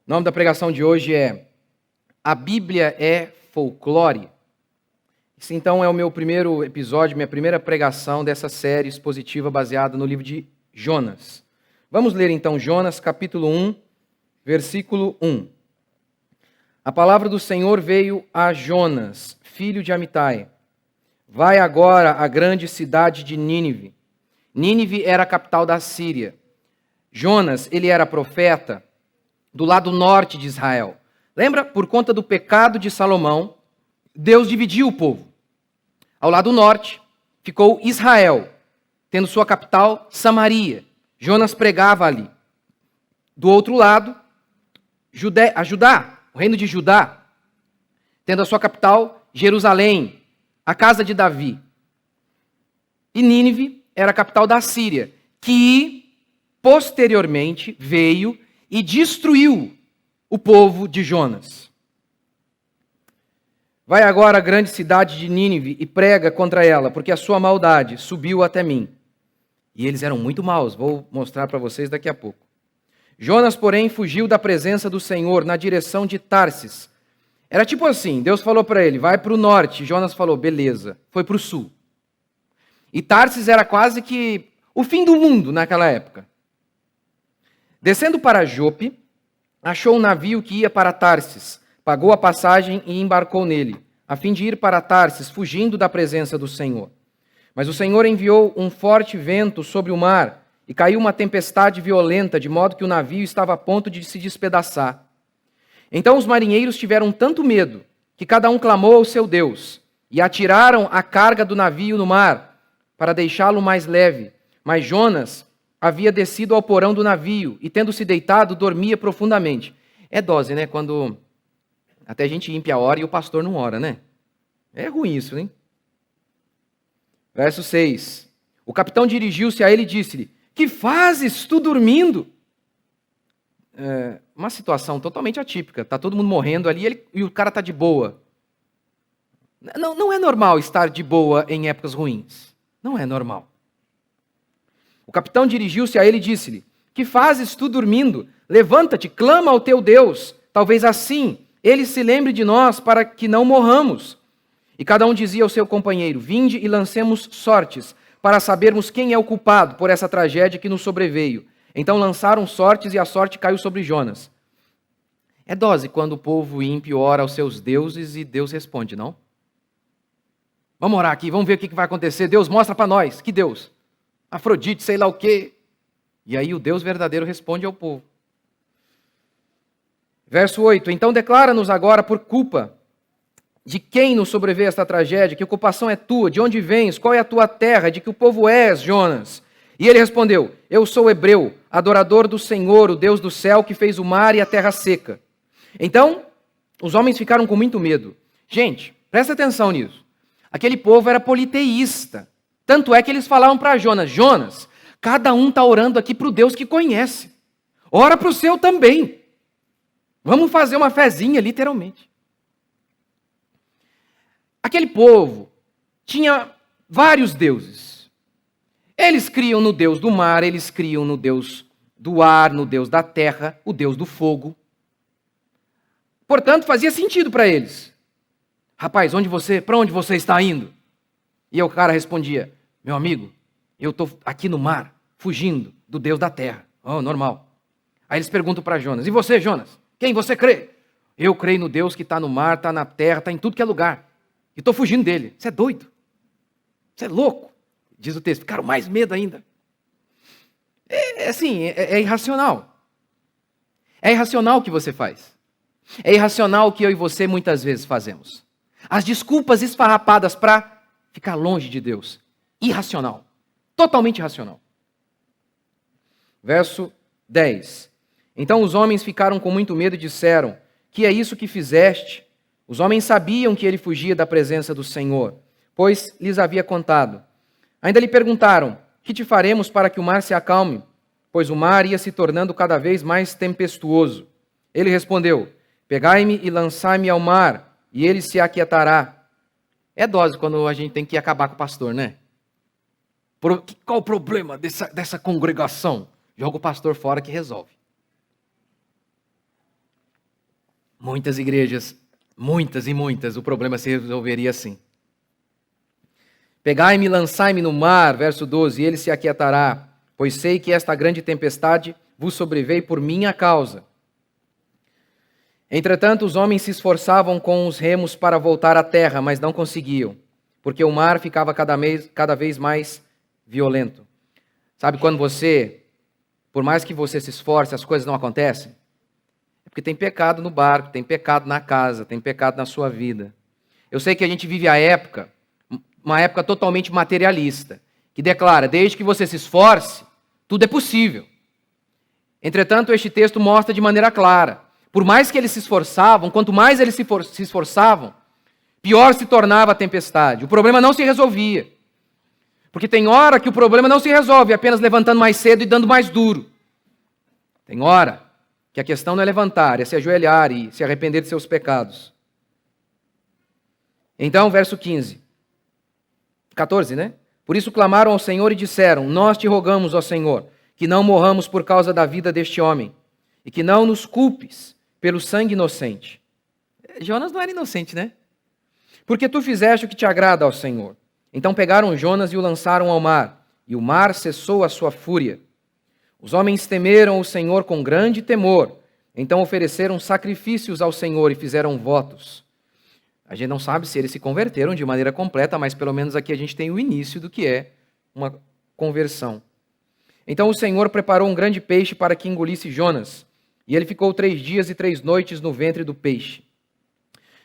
O nome da pregação de hoje é A Bíblia é Folclore. Esse então é o meu primeiro episódio, minha primeira pregação dessa série expositiva baseada no livro de Jonas. Vamos ler então Jonas capítulo 1, versículo 1. A palavra do Senhor veio a Jonas, filho de Amitai. Vai agora à grande cidade de Nínive. Nínive era a capital da Síria. Jonas, ele era profeta do lado norte de Israel. Lembra? Por conta do pecado de Salomão, Deus dividiu o povo. Ao lado norte ficou Israel, tendo sua capital Samaria. Jonas pregava ali. Do outro lado, Judá, o reino de Judá, tendo a sua capital Jerusalém, a casa de Davi. E Nínive era a capital da Síria, que posteriormente veio e destruiu o povo de Jonas. Vai agora à grande cidade de Nínive e prega contra ela, porque a sua maldade subiu até mim. E eles eram muito maus, vou mostrar para vocês daqui a pouco. Jonas, porém, fugiu da presença do Senhor na direção de Tarsis. Era tipo assim, Deus falou para ele, vai para o norte. Jonas falou, beleza, foi para o sul. E Tarsis era quase que o fim do mundo naquela época. Descendo para Jope, achou um navio que ia para Tarsis, pagou a passagem e embarcou nele, a fim de ir para Tarsis, fugindo da presença do Senhor. Mas o Senhor enviou um forte vento sobre o mar, e caiu uma tempestade violenta, de modo que o navio estava a ponto de se despedaçar. Então os marinheiros tiveram tanto medo, que cada um clamou ao seu Deus, e atiraram a carga do navio no mar, para deixá-lo mais leve. Mas Jonas havia descido ao porão do navio, e tendo se deitado, dormia profundamente. É dose, né? Quando até a gente ímpia ora e o pastor não ora, né? É ruim isso, hein? Verso 6. O capitão dirigiu-se a ele e disse-lhe, que fazes tu dormindo? Uma situação totalmente atípica. Está todo mundo morrendo ali e o cara está de boa. Não é normal estar de boa em épocas ruins. Não é normal. O capitão dirigiu-se a ele e disse-lhe, que fazes tu dormindo? Levanta-te, clama ao teu Deus. Talvez assim ele se lembre de nós para que não morramos. E cada um dizia ao seu companheiro, vinde e lancemos sortes, para sabermos quem é o culpado por essa tragédia que nos sobreveio. Então lançaram sortes e a sorte caiu sobre Jonas. É dose quando o povo ímpio ora aos seus deuses e Deus responde, não? Vamos orar aqui, vamos ver o que vai acontecer. Deus mostra para nós. Que Deus? Afrodite, sei lá o quê. E aí o Deus verdadeiro responde ao povo. Verso 8. Então declara-nos agora por culpa de quem nos sobreveio esta tragédia, que ocupação é tua, de onde vens, qual é a tua terra, de que o povo és, Jonas? E ele respondeu, eu sou hebreu, adorador do Senhor, o Deus do céu, que fez o mar e a terra seca. Então, os homens ficaram com muito medo. Gente, presta atenção nisso. Aquele povo era politeísta. Tanto é que eles falaram para Jonas, Jonas, cada um está orando aqui para o Deus que conhece. Ora para o seu também. Vamos fazer uma fezinha, literalmente. Aquele povo tinha vários deuses. Eles criam no Deus do mar, eles criam no Deus do ar, no Deus da terra, o Deus do fogo. Portanto, fazia sentido para eles. Rapaz, para onde você está indo? E o cara respondia, meu amigo, eu estou aqui no mar, fugindo do Deus da terra. Oh, normal. Aí eles perguntam para Jonas, e você, Jonas? Quem você crê? Eu creio no Deus que está no mar, está na terra, está em tudo que é lugar. E estou fugindo dele. Você é doido? Você é louco? Diz o texto. Ficaram mais medo ainda. É irracional. É irracional o que você faz. É irracional o que eu e você muitas vezes fazemos. As desculpas esfarrapadas para ficar longe de Deus. Irracional. Totalmente irracional. Verso 10. Então os homens ficaram com muito medo e disseram, que é isso que fizeste? Os homens sabiam que ele fugia da presença do Senhor, pois lhes havia contado. Ainda lhe perguntaram, que te faremos para que o mar se acalme? Pois o mar ia se tornando cada vez mais tempestuoso. Ele respondeu, pegai-me e lançai-me ao mar, e ele se aquietará. É dose quando a gente tem que acabar com o pastor, né? Qual o problema dessa congregação? Joga o pastor fora que resolve. Muitas igrejas, muitas e muitas, o problema se resolveria assim. Pegai-me e lançai-me no mar, verso 12, e ele se aquietará, pois sei que esta grande tempestade vos sobreveio por minha causa. Entretanto, os homens se esforçavam com os remos para voltar à terra, mas não conseguiam, porque o mar ficava cada vez mais violento. Sabe quando por mais que você se esforce, as coisas não acontecem? É porque tem pecado no barco, tem pecado na casa, tem pecado na sua vida. Eu sei que a gente vive uma época totalmente materialista, que declara, desde que você se esforce, tudo é possível. Entretanto, este texto mostra de maneira clara, por mais que eles se esforçavam, quanto mais eles se esforçavam, pior se tornava a tempestade. O problema não se resolvia. Porque tem hora que o problema não se resolve apenas levantando mais cedo e dando mais duro. Tem hora que a questão não é levantar, é se ajoelhar e se arrepender de seus pecados. Então, verso 14, né? Por isso clamaram ao Senhor e disseram, nós te rogamos, ó Senhor, que não morramos por causa da vida deste homem, e que não nos culpes pelo sangue inocente. Jonas não era inocente, né? Porque tu fizeste o que te agrada ao Senhor. Então pegaram Jonas e o lançaram ao mar, e o mar cessou a sua fúria. Os homens temeram o Senhor com grande temor, então ofereceram sacrifícios ao Senhor e fizeram votos. A gente não sabe se eles se converteram de maneira completa, mas pelo menos aqui a gente tem o início do que é uma conversão. Então o Senhor preparou um grande peixe para que engolisse Jonas, e ele ficou 3 dias e 3 noites no ventre do peixe.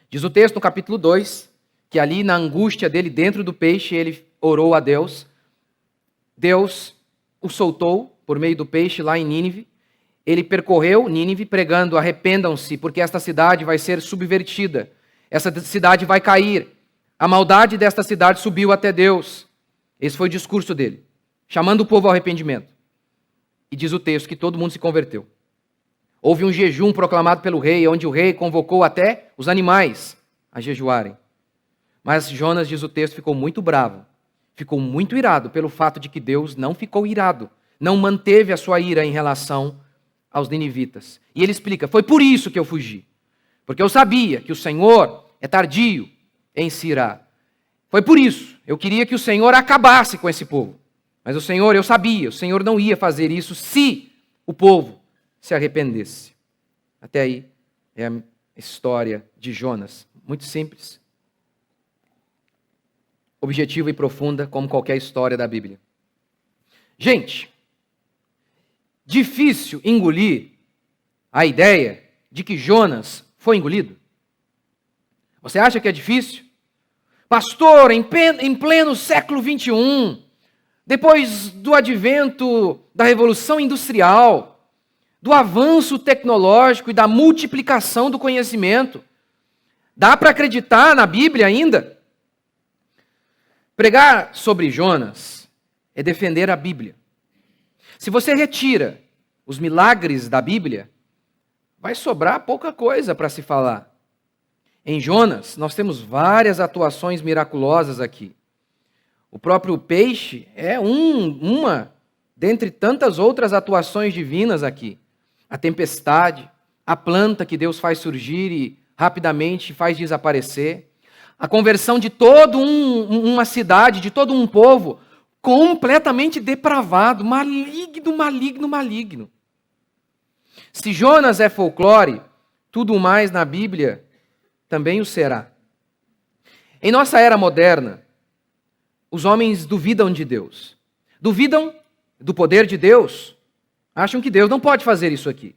Diz o texto no capítulo 2, que ali na angústia dele dentro do peixe, ele orou a Deus. Deus o soltou por meio do peixe lá em Nínive. Ele percorreu Nínive pregando, arrependam-se, porque esta cidade vai ser subvertida. Essa cidade vai cair. A maldade desta cidade subiu até Deus. Esse foi o discurso dele, chamando o povo ao arrependimento. E diz o texto que todo mundo se converteu. Houve um jejum proclamado pelo rei, onde o rei convocou até os animais a jejuarem. Mas Jonas, diz o texto, ficou muito bravo, ficou muito irado pelo fato de que Deus não ficou irado, não manteve a sua ira em relação aos ninivitas. E ele explica, foi por isso que eu fugi, porque eu sabia que o Senhor é tardio em se irar. Foi por isso, eu queria que o Senhor acabasse com esse povo. Mas o Senhor, eu sabia, o Senhor não ia fazer isso se o povo se arrependesse. Até aí é a história de Jonas, muito simples, objetiva e profunda, como qualquer história da Bíblia. Gente, difícil engolir a ideia de que Jonas foi engolido? Você acha que é difícil? Pastor, em pleno século 21, depois do advento da Revolução Industrial, do avanço tecnológico e da multiplicação do conhecimento, dá para acreditar na Bíblia ainda? Pregar sobre Jonas é defender a Bíblia. Se você retira os milagres da Bíblia, vai sobrar pouca coisa para se falar. Em Jonas, nós temos várias atuações miraculosas aqui. O próprio peixe é uma dentre tantas outras atuações divinas aqui. A tempestade, a planta que Deus faz surgir e rapidamente faz desaparecer. A conversão de toda uma cidade, de todo um povo completamente depravado, maligno. Se Jonas é folclore, tudo mais na Bíblia também o será. Em nossa era moderna, os homens duvidam de Deus. Duvidam do poder de Deus. Acham que Deus não pode fazer isso aqui.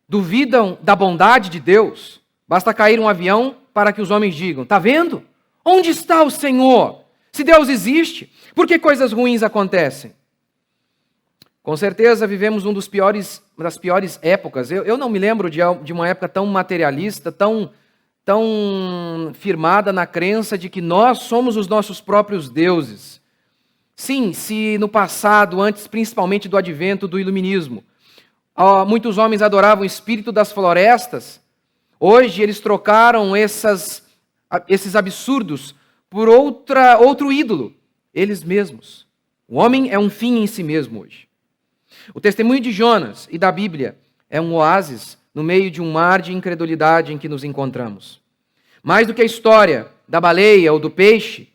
Duvidam da bondade de Deus. Basta cair um avião para que os homens digam, está vendo? Onde está o Senhor? Se Deus existe, por que coisas ruins acontecem? Com certeza vivemos uma das piores épocas. Eu não me lembro de uma época tão materialista, tão firmada na crença de que nós somos os nossos próprios deuses. Sim, se no passado, antes principalmente do advento do iluminismo, muitos homens adoravam o espírito das florestas, hoje eles trocaram esses absurdos por outro ídolo, eles mesmos. O homem é um fim em si mesmo hoje. O testemunho de Jonas e da Bíblia é um oásis no meio de um mar de incredulidade em que nos encontramos. Mais do que a história da baleia ou do peixe,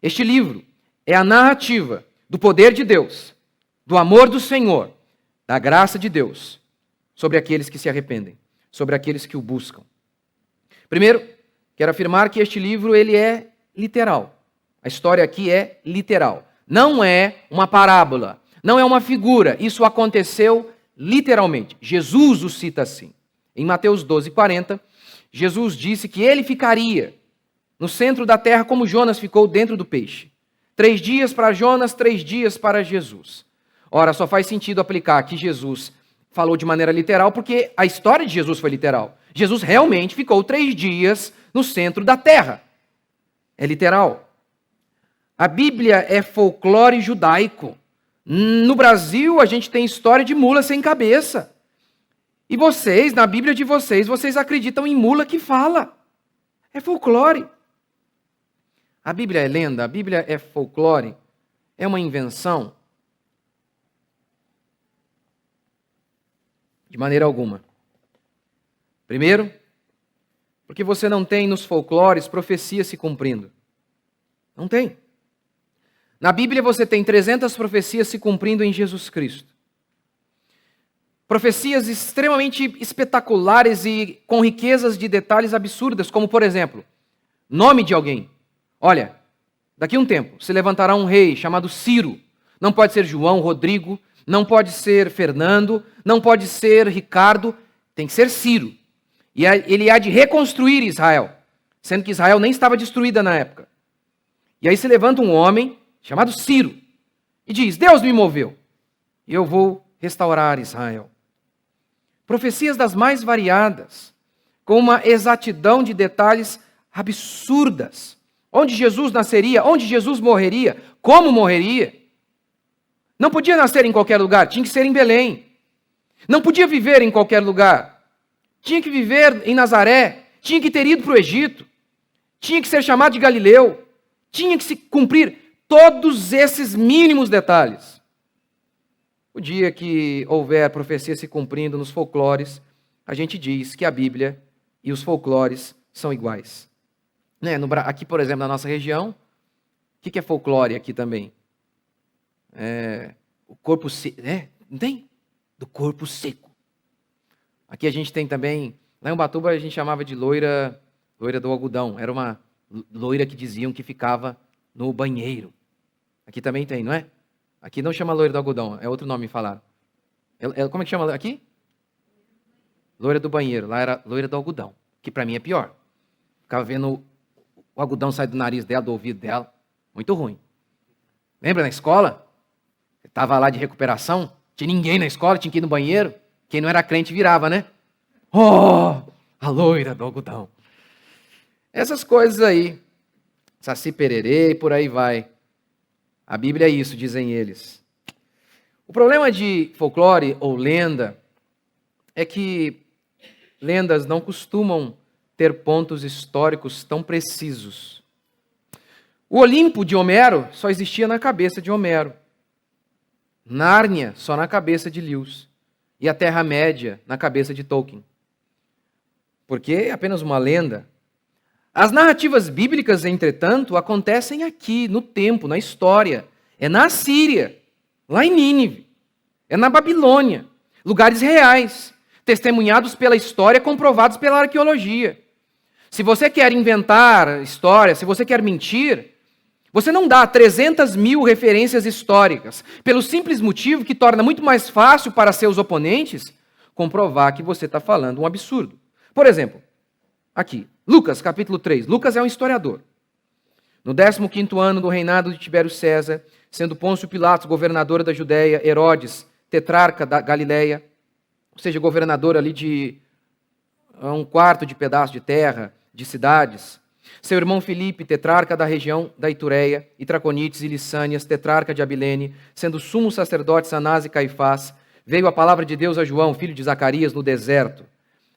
este livro é a narrativa do poder de Deus, do amor do Senhor, da graça de Deus, sobre aqueles que se arrependem, sobre aqueles que o buscam. Primeiro, quero afirmar que este livro ele é literal. A história aqui é literal. Não é uma parábola, não é uma figura. Isso aconteceu literalmente. Jesus o cita assim. Em Mateus 12:40, Jesus disse que ele ficaria no centro da terra como Jonas ficou dentro do peixe. 3 dias para Jonas, 3 dias para Jesus. Ora, só faz sentido aplicar que Jesus falou de maneira literal, porque a história de Jesus foi literal. Jesus realmente ficou 3 dias no centro da terra. É literal. A Bíblia é folclore judaico. No Brasil, a gente tem história de mula sem cabeça. E vocês, na Bíblia de vocês acreditam em mula que fala. É folclore. A Bíblia é lenda, a Bíblia é folclore, é uma invenção? De maneira alguma. Primeiro, porque você não tem nos folclores profecias se cumprindo. Não tem. Na Bíblia você tem 300 profecias se cumprindo em Jesus Cristo. Profecias extremamente espetaculares e com riquezas de detalhes absurdas, como por exemplo, nome de alguém. Olha, daqui a um tempo se levantará um rei chamado Ciro. Não pode ser João, Rodrigo, não pode ser Fernando, não pode ser Ricardo, tem que ser Ciro. E ele há de reconstruir Israel, sendo que Israel nem estava destruída na época. E aí se levanta um homem chamado Ciro e diz: Deus me moveu e eu vou restaurar Israel. Profecias das mais variadas, com uma exatidão de detalhes absurdas. Onde Jesus nasceria, onde Jesus morreria, como morreria. Não podia nascer em qualquer lugar, tinha que ser em Belém. Não podia viver em qualquer lugar. Tinha que viver em Nazaré, tinha que ter ido para o Egito, tinha que ser chamado de Galileu, tinha que se cumprir todos esses mínimos detalhes. O dia que houver profecia se cumprindo nos folclores, a gente diz que a Bíblia e os folclores são iguais. Né? Aqui, por exemplo, na nossa região, o que é folclore aqui também? O corpo seco, não tem? Do corpo seco. Aqui a gente tem também, lá em Ubatuba a gente chamava de loira do algodão. Era uma loira que diziam que ficava no banheiro. Aqui também tem, não é? Aqui não chama loira do algodão, é outro nome falar. Como é que chama aqui? Loira do banheiro, lá era loira do algodão, que para mim é pior. Ficava vendo o algodão sair do nariz dela, do ouvido dela, muito ruim. Lembra na escola? Estava lá de recuperação, tinha ninguém na escola, tinha que ir no banheiro. Quem não era crente virava, né? Oh, a loira do algodão. Essas coisas aí, Saci Pererê e por aí vai. A Bíblia é isso, dizem eles. O problema de folclore ou lenda é que lendas não costumam ter pontos históricos tão precisos. O Olimpo de Homero só existia na cabeça de Homero. Nárnia só na cabeça de Lewis. E a Terra-média na cabeça de Tolkien. Porque é apenas uma lenda. As narrativas bíblicas, entretanto, acontecem aqui, no tempo, na história. É na Assíria, lá em Nínive. É na Babilônia. Lugares reais, testemunhados pela história, comprovados pela arqueologia. Se você quer inventar história, se você quer mentir, você não dá 300.000 referências históricas, pelo simples motivo que torna muito mais fácil para seus oponentes comprovar que você está falando um absurdo. Por exemplo, aqui, Lucas, capítulo 3. Lucas é um historiador. No 15º ano do reinado de Tibério César, sendo Pôncio Pilatos governador da Judéia, Herodes, tetrarca da Galileia, ou seja, governador ali de 1/4 de pedaço de terra, de cidades. Seu irmão Filipe, tetrarca da região da Itureia, e Traconites e Lissânias, tetrarca de Abilene, sendo sumo sacerdotes Anás e Caifás, veio a palavra de Deus a João, filho de Zacarias, no deserto.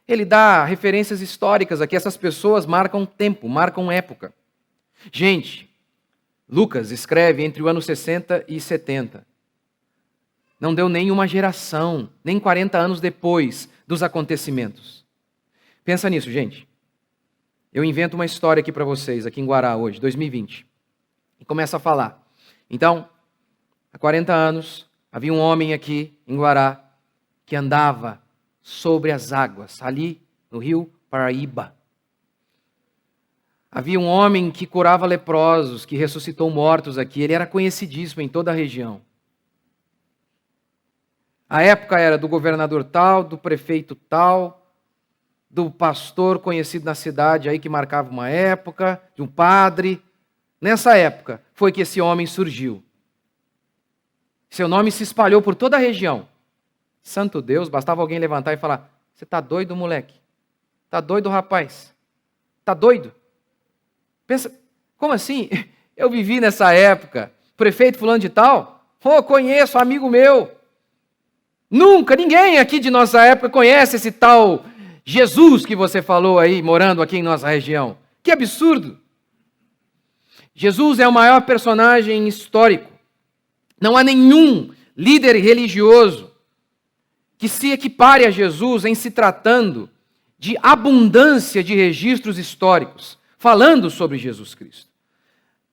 Ele dá referências históricas aqui, essas pessoas marcam tempo, marcam época. Gente, Lucas escreve entre o ano 60 e 70. Não deu nem uma geração, nem 40 anos depois dos acontecimentos. Pensa nisso, gente. Eu invento uma história aqui para vocês, aqui em Guará hoje, 2020. E começo a falar. Então, há 40 anos, havia um homem aqui em Guará que andava sobre as águas, ali no rio Paraíba. Havia um homem que curava leprosos, que ressuscitou mortos aqui. Ele era conhecidíssimo em toda a região. A época era do governador tal, do prefeito tal, do pastor conhecido na cidade aí que marcava uma época, de um padre. Nessa época foi que esse homem surgiu. Seu nome se espalhou por toda a região. Santo Deus, bastava alguém levantar e falar: você está doido, moleque? Está doido, rapaz? Está doido? Pensa, como assim? Eu vivi nessa época. Prefeito fulano de tal? Conheço, amigo meu. Nunca, ninguém aqui de nossa época conhece esse tal Jesus que você falou aí, morando aqui em nossa região. Que absurdo! Jesus é o maior personagem histórico. Não há nenhum líder religioso que se equipare a Jesus em se tratando de abundância de registros históricos, falando sobre Jesus Cristo.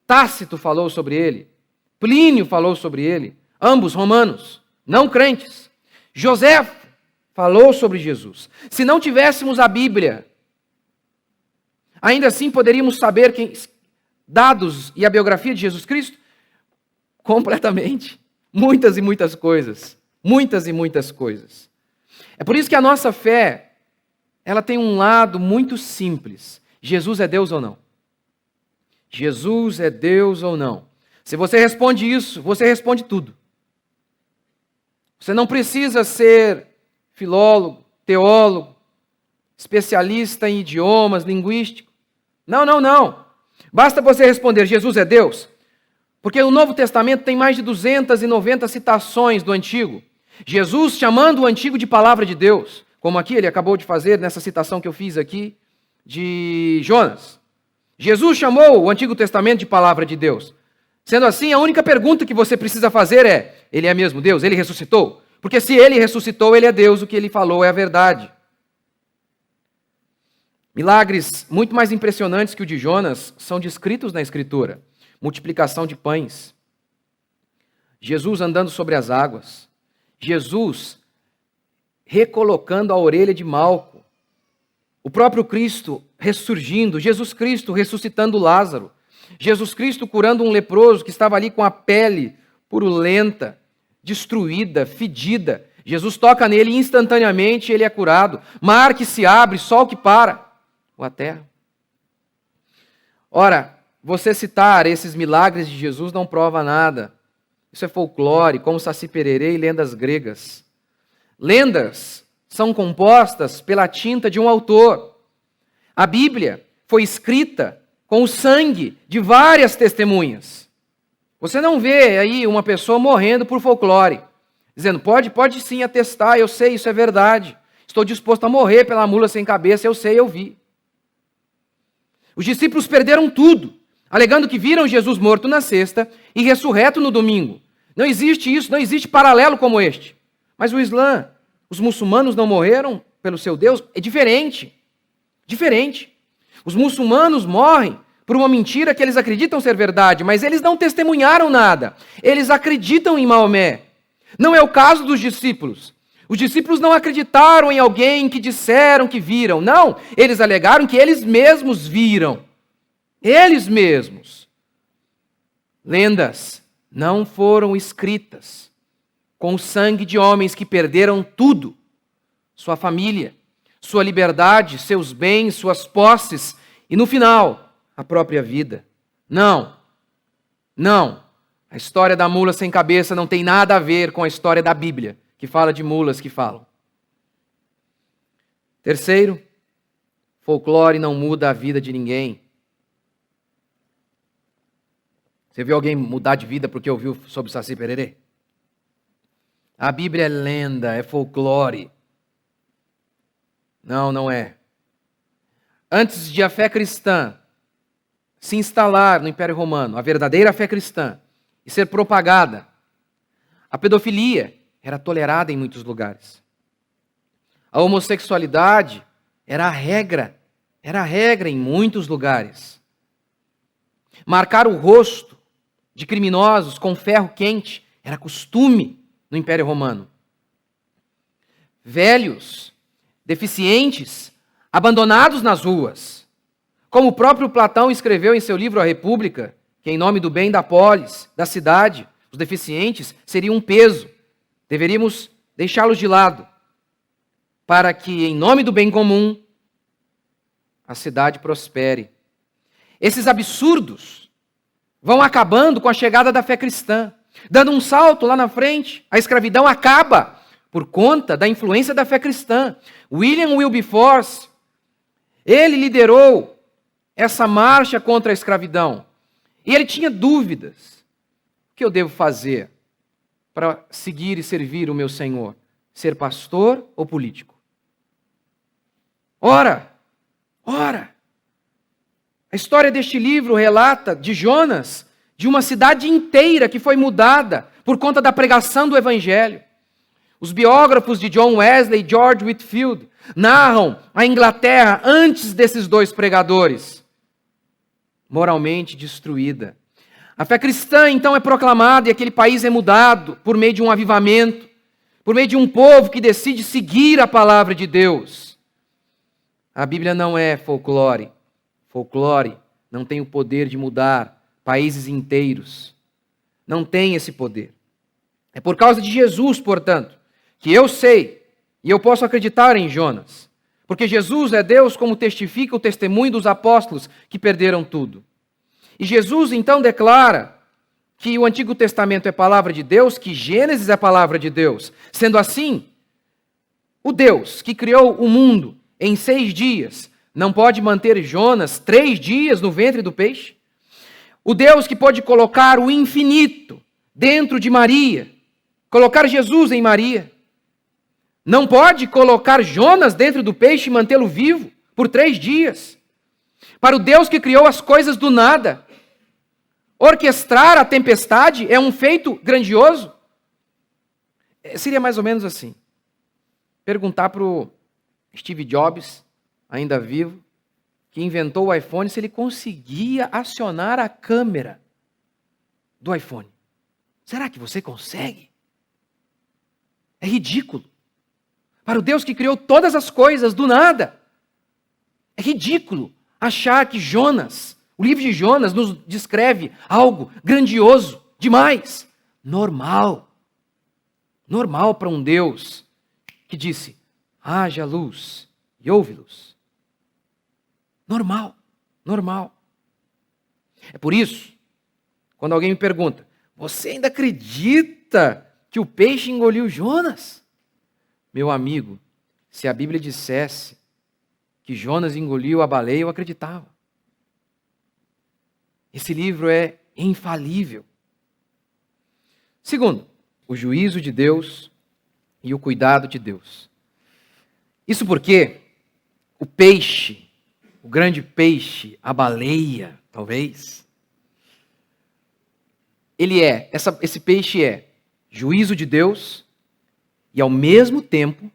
Tácito falou sobre ele, Plínio falou sobre ele, ambos romanos, não crentes. José falou sobre Jesus. Se não tivéssemos a Bíblia, ainda assim poderíamos saber dados e a biografia de Jesus Cristo? Completamente. Muitas e muitas coisas. Muitas e muitas coisas. É por isso que a nossa fé, ela tem um lado muito simples. Jesus é Deus ou não? Jesus é Deus ou não? Se você responde isso, você responde tudo. Você não precisa ser filólogo, teólogo, especialista em idiomas, linguístico. Não, não, não. Basta você responder: Jesus é Deus. Porque o Novo Testamento tem mais de 290 citações do Antigo. Jesus chamando o Antigo de palavra de Deus, como aqui ele acabou de fazer nessa citação que eu fiz aqui de Jonas. Jesus chamou o Antigo Testamento de palavra de Deus. Sendo assim, a única pergunta que você precisa fazer é: ele é mesmo Deus? Ele ressuscitou? Porque se ele ressuscitou, ele é Deus, o que ele falou é a verdade. Milagres muito mais impressionantes que o de Jonas são descritos na Escritura. Multiplicação de pães. Jesus andando sobre as águas. Jesus recolocando a orelha de Malco. O próprio Cristo ressurgindo. Jesus Cristo ressuscitando Lázaro. Jesus Cristo curando um leproso que estava ali com a pele purulenta, destruída, fedida. Jesus toca nele e instantaneamente ele é curado. Mar que se abre, sol que para. Ou a terra. Ora, você citar esses milagres de Jesus não prova nada. Isso é folclore, como Saci Pererê e lendas gregas. Lendas são compostas pela tinta de um autor. A Bíblia foi escrita com o sangue de várias testemunhas. Você não vê aí uma pessoa morrendo por folclore, dizendo: pode sim atestar, eu sei, isso é verdade. Estou disposto a morrer pela mula sem cabeça, eu sei, eu vi. Os discípulos perderam tudo, alegando que viram Jesus morto na sexta e ressurreto no domingo. Não existe isso, não existe paralelo como este. Mas o Islã, os muçulmanos não morreram pelo seu Deus? É diferente. Diferente. Os muçulmanos morrem por uma mentira que eles acreditam ser verdade, mas eles não testemunharam nada. Eles acreditam em Maomé. Não é o caso dos discípulos. Os discípulos não acreditaram em alguém que disseram que viram. Não, eles alegaram que eles mesmos viram. Eles mesmos. Lendas não foram escritas com o sangue de homens que perderam tudo. Sua família, sua liberdade, seus bens, suas posses e, no final, a própria vida. Não. Não. A história da mula sem cabeça não tem nada a ver com a história da Bíblia, que fala de mulas que falam. Terceiro, folclore não muda a vida de ninguém. Você viu alguém mudar de vida porque ouviu sobre Saci Pererê? A Bíblia é lenda, é folclore. Não, não é. Antes de a fé cristã se instalar no Império Romano, a verdadeira fé cristã, e ser propagada, a pedofilia era tolerada em muitos lugares. A homossexualidade era a regra em muitos lugares. Marcar o rosto de criminosos com ferro quente era costume no Império Romano. Velhos, deficientes, abandonados nas ruas. Como o próprio Platão escreveu em seu livro A República, que em nome do bem da polis, da cidade, os deficientes seriam um peso. Deveríamos deixá-los de lado, para que, em nome do bem comum, a cidade prospere. Esses absurdos vão acabando com a chegada da fé cristã. Dando um salto lá na frente, a escravidão acaba por conta da influência da fé cristã. William Wilberforce, ele liderou essa marcha contra a escravidão. E ele tinha dúvidas. O que eu devo fazer para seguir e servir o meu Senhor? Ser pastor ou político? Ora! A história deste livro relata de Jonas, de uma cidade inteira que foi mudada por conta da pregação do Evangelho. Os biógrafos de John Wesley e George Whitefield narram a Inglaterra antes desses dois pregadores, moralmente destruída. A fé cristã, então, é proclamada e aquele país é mudado por meio de um avivamento, por meio de um povo que decide seguir a palavra de Deus. A Bíblia não é folclore. Folclore não tem o poder de mudar países inteiros. Não tem esse poder. É por causa de Jesus, portanto, que eu sei e eu posso acreditar em Jonas. Porque Jesus é Deus, como testifica o testemunho dos apóstolos que perderam tudo. E Jesus então declara que o Antigo Testamento é palavra de Deus, que Gênesis é palavra de Deus. Sendo assim, o Deus que criou o mundo em 6 dias não pode manter Jonas 3 dias no ventre do peixe? O Deus que pode colocar o infinito dentro de Maria, colocar Jesus em Maria, não pode colocar Jonas dentro do peixe e mantê-lo vivo por 3 dias? Para o Deus que criou as coisas do nada, orquestrar a tempestade é um feito grandioso? Seria mais ou menos assim. Perguntar para o Steve Jobs, ainda vivo, que inventou o iPhone, se ele conseguia acionar a câmera do iPhone. Será que você consegue? É ridículo. Para o Deus que criou todas as coisas do nada, é ridículo achar que Jonas, o livro de Jonas, nos descreve algo grandioso demais. Normal para um Deus que disse: haja luz e ouve-luz. Normal. É por isso, quando alguém me pergunta: você ainda acredita que o peixe engoliu Jonas? Meu amigo, se a Bíblia dissesse que Jonas engoliu a baleia, eu acreditava. Esse livro é infalível. Segundo, o juízo de Deus e o cuidado de Deus. Isso porque o peixe, o grande peixe, a baleia, talvez, esse peixe é juízo de Deus e, ao mesmo tempo,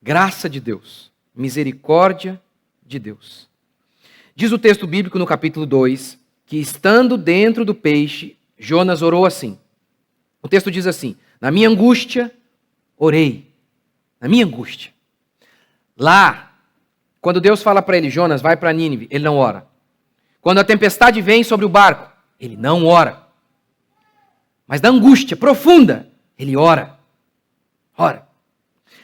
graça de Deus, misericórdia de Deus. Diz o texto bíblico no capítulo 2, que estando dentro do peixe, Jonas orou assim. O texto diz assim: na minha angústia, orei. Na minha angústia. Lá, quando Deus fala para ele: Jonas, vai para Nínive, ele não ora. Quando a tempestade vem sobre o barco, ele não ora. Mas da angústia profunda, ele ora. Ora.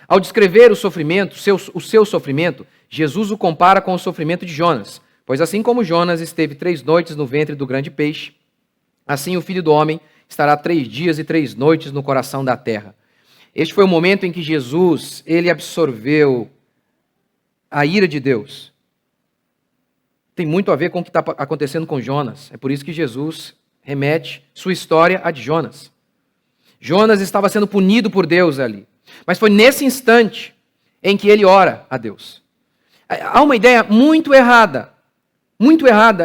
Ao descrever o sofrimento, o seu sofrimento, Jesus o compara com o sofrimento de Jonas. Pois assim como Jonas esteve 3 noites no ventre do grande peixe, assim o Filho do Homem estará 3 dias e 3 noites no coração da terra. Este foi o momento em que Jesus, ele absorveu a ira de Deus. Tem muito a ver com o que está acontecendo com Jonas. É por isso que Jesus remete sua história a de Jonas. Jonas estava sendo punido por Deus ali. Mas foi nesse instante em que ele ora a Deus. Há uma ideia muito errada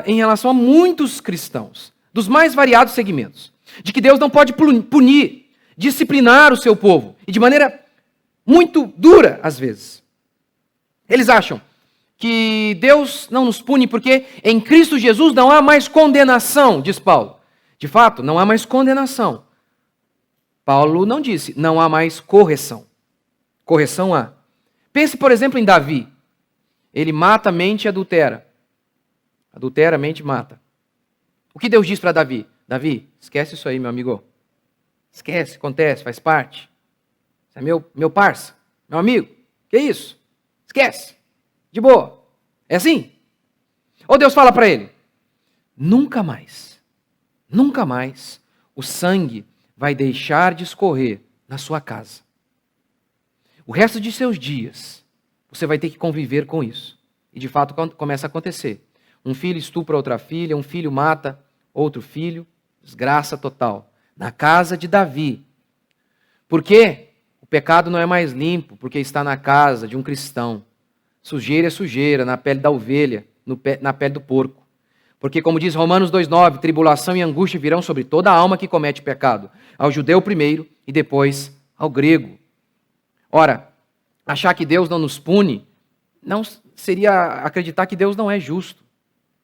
em relação a muitos cristãos, dos mais variados segmentos, de que Deus não pode punir, disciplinar o seu povo, e de maneira muito dura, às vezes. Eles acham que Deus não nos pune porque em Cristo Jesus não há mais condenação, diz Paulo. De fato, não há mais condenação. Paulo não disse, não há mais correção. Correção há. Pense, por exemplo, em Davi. Ele mata, mente e adultera. Adultera, mente e mata. O que Deus diz para Davi? Davi, esquece isso aí, meu amigo. Esquece, acontece, faz parte. Você é meu parça, meu amigo. Que isso? Esquece. De boa. É assim? Ou Deus fala para ele, nunca mais o sangue vai deixar de escorrer na sua casa. O resto de seus dias, você vai ter que conviver com isso. E de fato começa a acontecer. Um filho estupra outra filha, um filho mata outro filho, desgraça total. Na casa de Davi. Por quê? O pecado não é mais limpo, porque está na casa de um cristão. Sujeira é sujeira, na pele da ovelha, na pele do porco. Porque, como diz Romanos 2,9, tribulação e angústia virão sobre toda a alma que comete pecado. Ao judeu primeiro e depois ao grego. Ora, achar que Deus não nos pune, não seria acreditar que Deus não é justo.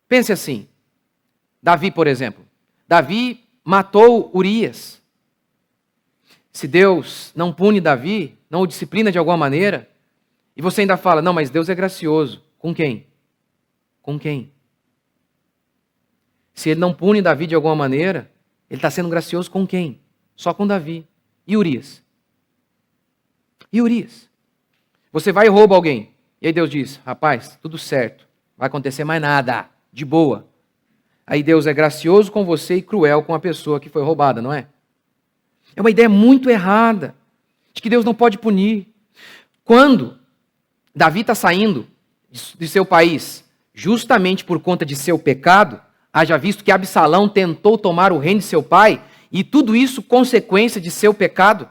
Pense assim, Davi, por exemplo. Davi matou Urias. Se Deus não pune Davi, não o disciplina de alguma maneira, e você ainda fala, não, mas Deus é gracioso. Com quem? Com quem? Se ele não pune Davi de alguma maneira, ele está sendo gracioso com quem? Só com Davi. E Urias? E Urias? Você vai e rouba alguém. E aí Deus diz, rapaz, tudo certo. Não vai acontecer mais nada. De boa. Aí Deus é gracioso com você e cruel com a pessoa que foi roubada, não é? É uma ideia muito errada. De que Deus não pode punir. Quando Davi está saindo de seu país, justamente por conta de seu pecado, haja visto que Absalão tentou tomar o reino de seu pai, e tudo isso consequência de seu pecado.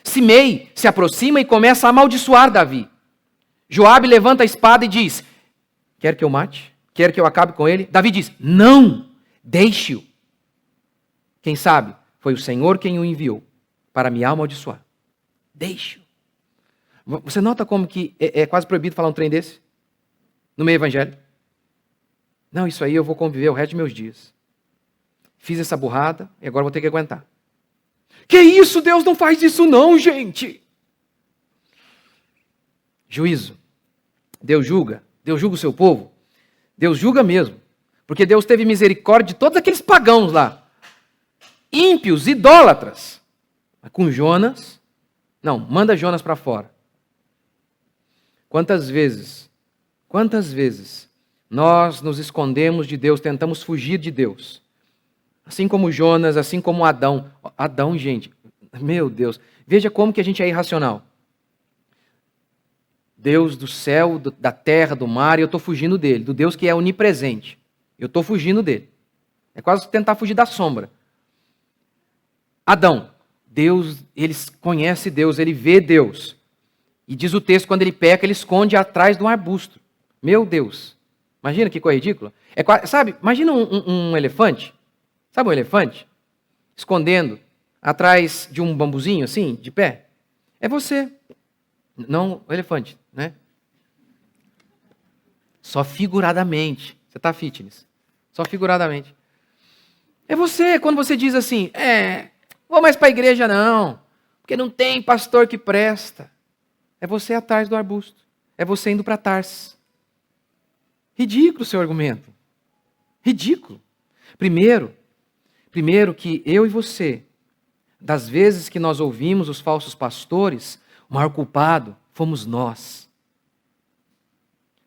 Simei se aproxima e começa a amaldiçoar Davi. Joabe levanta a espada e diz, quer que eu mate? Quer que eu acabe com ele? Davi diz, não, deixe-o. Quem sabe, foi o Senhor quem o enviou para me amaldiçoar. Deixe-o. Você nota como que é quase proibido falar um trem desse? No meio evangélico? Não, isso aí eu vou conviver o resto de meus dias. Fiz essa burrada e agora vou ter que aguentar. Que isso? Deus não faz isso não, gente. Juízo. Deus julga o seu povo. Deus julga mesmo. Porque Deus teve misericórdia de todos aqueles pagãos lá. Ímpios, idólatras. Mas com Jonas, não, manda Jonas para fora. Quantas vezes nós nos escondemos de Deus, tentamos fugir de Deus. Assim como Jonas, assim como Adão. Adão, gente, meu Deus, veja como que a gente é irracional. Deus do céu, da terra, do mar, e eu estou fugindo dele. Do Deus que é onipresente. Eu estou fugindo dele. É quase tentar fugir da sombra. Adão, Deus, ele conhece Deus, ele vê Deus. E diz o texto, quando ele peca, ele esconde atrás de um arbusto. Meu Deus. Imagina que coisa ridícula. Sabe, imagina um elefante. Sabe um elefante? Escondendo atrás de um bambuzinho, assim, de pé. É você. Não o elefante, né? Só figuradamente. Você está fitness. Só figuradamente. É você, quando você diz assim, vou mais para a igreja não, porque não tem pastor que presta. É você atrás do arbusto. É você indo para Tarsis. Ridículo o seu argumento. Ridículo. Primeiro que eu e você, das vezes que nós ouvimos os falsos pastores, o maior culpado fomos nós.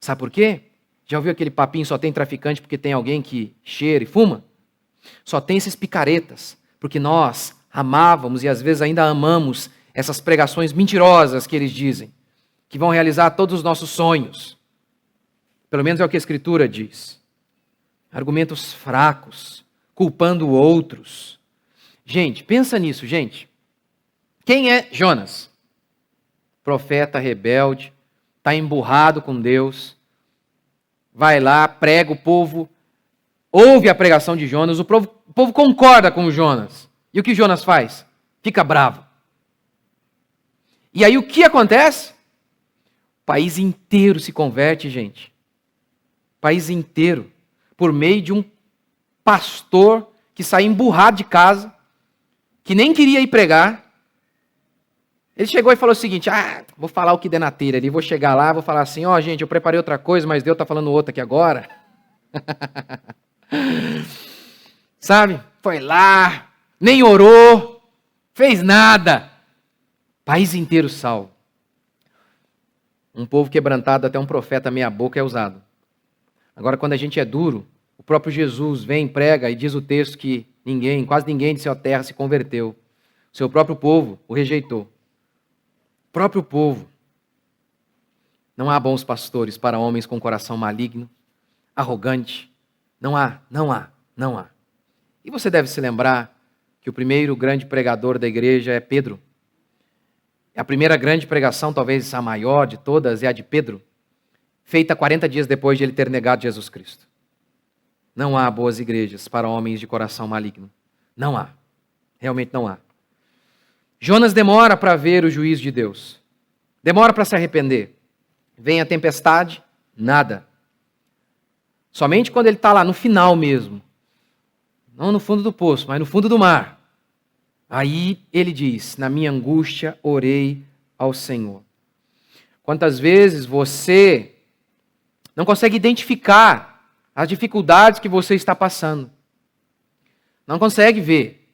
Sabe por quê? Já ouviu aquele papinho, só tem traficante porque tem alguém que cheira e fuma? Só tem esses picaretas, porque nós amávamos e às vezes ainda amamos essas pregações mentirosas que eles dizem, que vão realizar todos os nossos sonhos. Pelo menos é o que a Escritura diz. Argumentos fracos, culpando outros. Gente, pensa nisso, gente. Quem é Jonas? Profeta rebelde, está emburrado com Deus, vai lá, prega, o povo ouve a pregação de Jonas, o povo concorda com Jonas. E o que Jonas faz? O fica bravo. E aí o que acontece? O país inteiro se converte, gente. O país inteiro. Por meio de um pastor que saiu emburrado de casa, que nem queria ir pregar. Ele chegou e falou o seguinte: vou falar o que der na telha ali, vou chegar lá, vou falar assim, gente, eu preparei outra coisa, mas Deus está falando outra aqui agora. Sabe? Foi lá, nem orou, fez nada. País inteiro salvo. Um povo quebrantado, até um profeta meia boca é usado. Agora, quando a gente é duro, o próprio Jesus vem, prega e diz o texto que quase ninguém de sua terra se converteu. O seu próprio povo o rejeitou. O próprio povo. Não há bons pastores para homens com coração maligno, arrogante. Não há. E você deve se lembrar que o primeiro grande pregador da igreja é Pedro. A primeira grande pregação, talvez a maior de todas, é a de Pedro, feita 40 dias depois de ele ter negado Jesus Cristo. Não há boas igrejas para homens de coração maligno. Não há. Realmente não há. Jonas demora para ver o juízo de Deus. Demora para se arrepender. Vem a tempestade, nada. Somente quando ele está lá no final mesmo. Não no fundo do poço, mas no fundo do mar. Aí ele diz: na minha angústia orei ao Senhor. Quantas vezes você não consegue identificar as dificuldades que você está passando? Não consegue ver.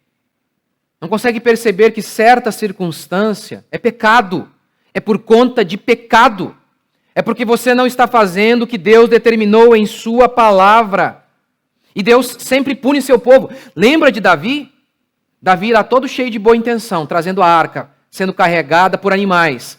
Não consegue perceber que certa circunstância é pecado. É por conta de pecado. É porque você não está fazendo o que Deus determinou em sua palavra. E Deus sempre pune seu povo. Lembra de Davi? Davi lá todo cheio de boa intenção, trazendo a arca, sendo carregada por animais.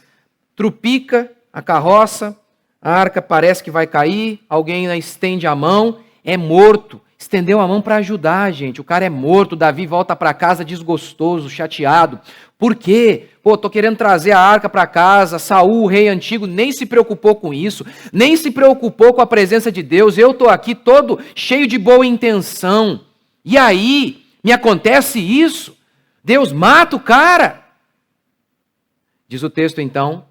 Trupica a carroça, a arca parece que vai cair, alguém estende a mão, é morto. Estendeu a mão para ajudar, gente. O cara é morto, Davi volta para casa desgostoso, chateado. Por quê? Estou querendo trazer a arca para casa. Saul, o rei antigo, nem se preocupou com isso, nem se preocupou com a presença de Deus. Eu estou aqui todo cheio de boa intenção. E aí, me acontece isso? Deus mata o cara? Diz o texto, então,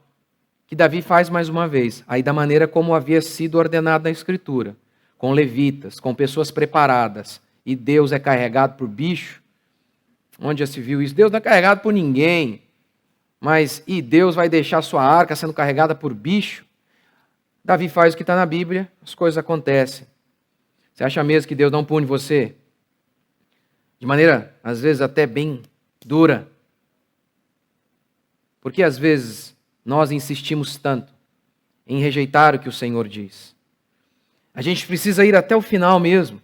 que Davi faz mais uma vez, aí da maneira como havia sido ordenado na Escritura, com levitas, com pessoas preparadas, e Deus é carregado por bicho. Onde já se viu isso? Deus não é carregado por ninguém, mas Deus vai deixar sua arca sendo carregada por bicho? Davi faz o que está na Bíblia, as coisas acontecem. Você acha mesmo que Deus não pune você? De maneira, às vezes, até bem dura. Porque, às vezes, nós insistimos tanto em rejeitar o que o Senhor diz. A gente precisa ir até o final mesmo.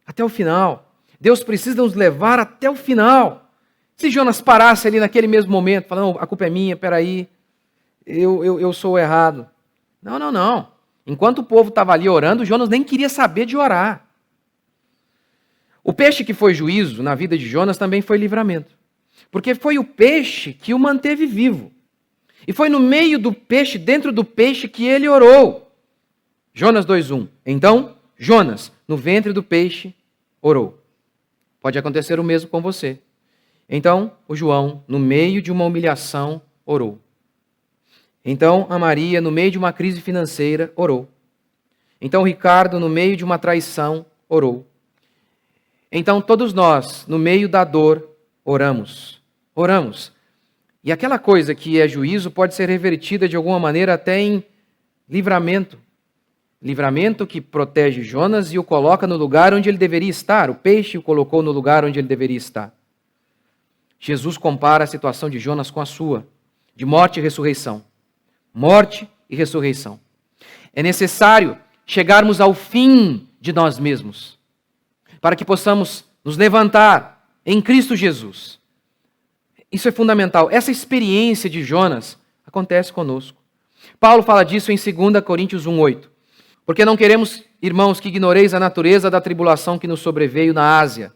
Até o final. Deus precisa nos levar até o final. Se Jonas parasse ali naquele mesmo momento, falando, a culpa é minha, peraí, eu sou o errado. Não. Enquanto o povo estava ali orando, Jonas nem queria saber de orar. O peixe que foi juízo na vida de Jonas também foi livramento. Porque foi o peixe que o manteve vivo. E foi no meio do peixe, dentro do peixe, que ele orou. Jonas 2:1. Então, Jonas, no ventre do peixe, orou. Pode acontecer o mesmo com você. Então, o João, no meio de uma humilhação, orou. Então, a Maria, no meio de uma crise financeira, orou. Então, o Ricardo, no meio de uma traição, orou. Então, todos nós, no meio da dor, oramos. Oramos. E aquela coisa que é juízo pode ser revertida de alguma maneira até em livramento. Livramento que protege Jonas e o coloca no lugar onde ele deveria estar. O peixe o colocou no lugar onde ele deveria estar. Jesus compara a situação de Jonas com a sua, de morte e ressurreição. Morte e ressurreição. É necessário chegarmos ao fim de nós mesmos, para que possamos nos levantar em Cristo Jesus. Isso é fundamental. Essa experiência de Jonas acontece conosco. Paulo fala disso em 2 Coríntios 1:8. Porque não queremos, irmãos, que ignoreis a natureza da tribulação que nos sobreveio na Ásia,